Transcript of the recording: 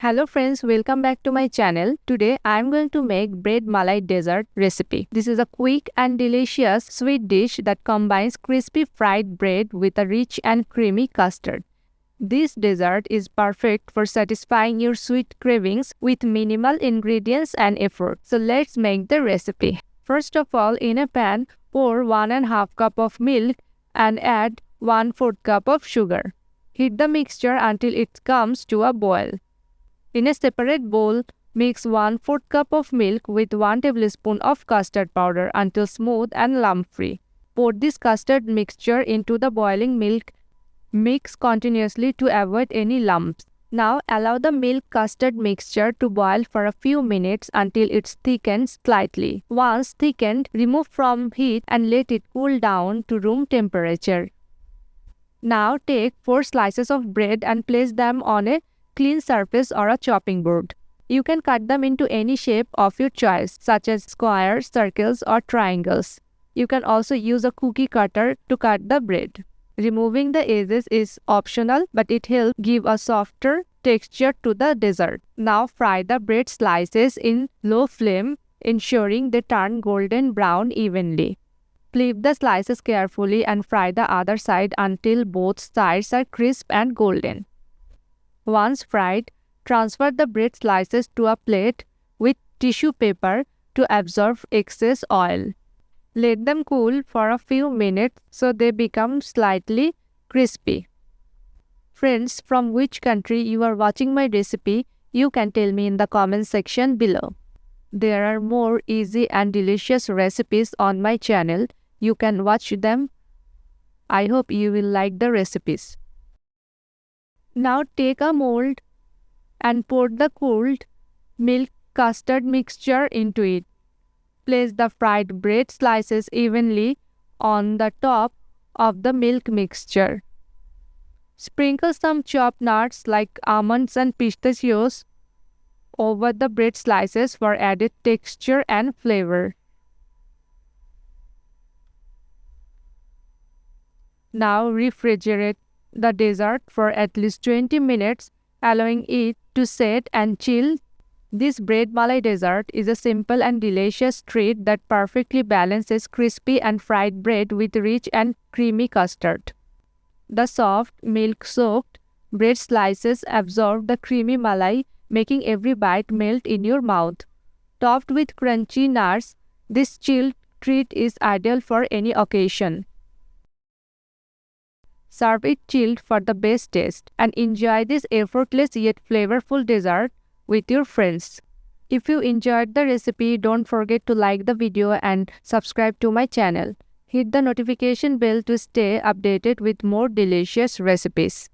Hello friends, welcome back to my channel. Today I am going to make bread malai dessert recipe. This is a quick and delicious sweet dish that combines crispy fried bread with a rich and creamy custard. This dessert is perfect for satisfying your sweet cravings with minimal ingredients and effort. So let's make the recipe. First of all, in a pan, pour 1½ cup of milk and add 1/4 cup of sugar. Heat the mixture until it comes to a boil. In a separate bowl, mix 1/4 cup of milk with 1 tablespoon of custard powder until smooth and lump-free. Pour this custard mixture into the boiling milk. Mix continuously to avoid any lumps. Now allow the milk custard mixture to boil for a few minutes until it thickens slightly. Once thickened, remove from heat and let it cool down to room temperature. Now take 4 slices of bread and place them on a clean surface or a chopping board. You can cut them into any shape of your choice, such as squares, circles, or triangles. You can also use a cookie cutter to cut the bread. Removing the edges is optional, but it helps give a softer texture to the dessert. Now fry the bread slices in low flame, ensuring they turn golden brown evenly. Flip the slices carefully and fry the other side until both sides are crisp and golden. Once fried, transfer the bread slices to a plate with tissue paper to absorb excess oil. Let them cool for a few minutes so they become slightly crispy. Friends, from which country you are watching my recipe, you can tell me in the comment section below. There are more easy and delicious recipes on my channel. You can watch them. I hope you will like the recipes. Now take a mold and pour the cooled milk custard mixture into it. Place the fried bread slices evenly on the top of the milk mixture. Sprinkle some chopped nuts like almonds and pistachios over the bread slices for added texture and flavor. Now refrigerate the dessert for at least 20 minutes, allowing it to set and chill. This bread malai dessert is a simple and delicious treat that perfectly balances crispy and fried bread with rich and creamy custard. The soft, milk-soaked bread slices absorb the creamy malai, making every bite melt in your mouth. Topped with crunchy nuts, this chilled treat is ideal for any occasion. Serve it chilled for the best taste and enjoy this effortless yet flavorful dessert with your friends. If you enjoyed the recipe, don't forget to like the video and subscribe to my channel. Hit the notification bell to stay updated with more delicious recipes.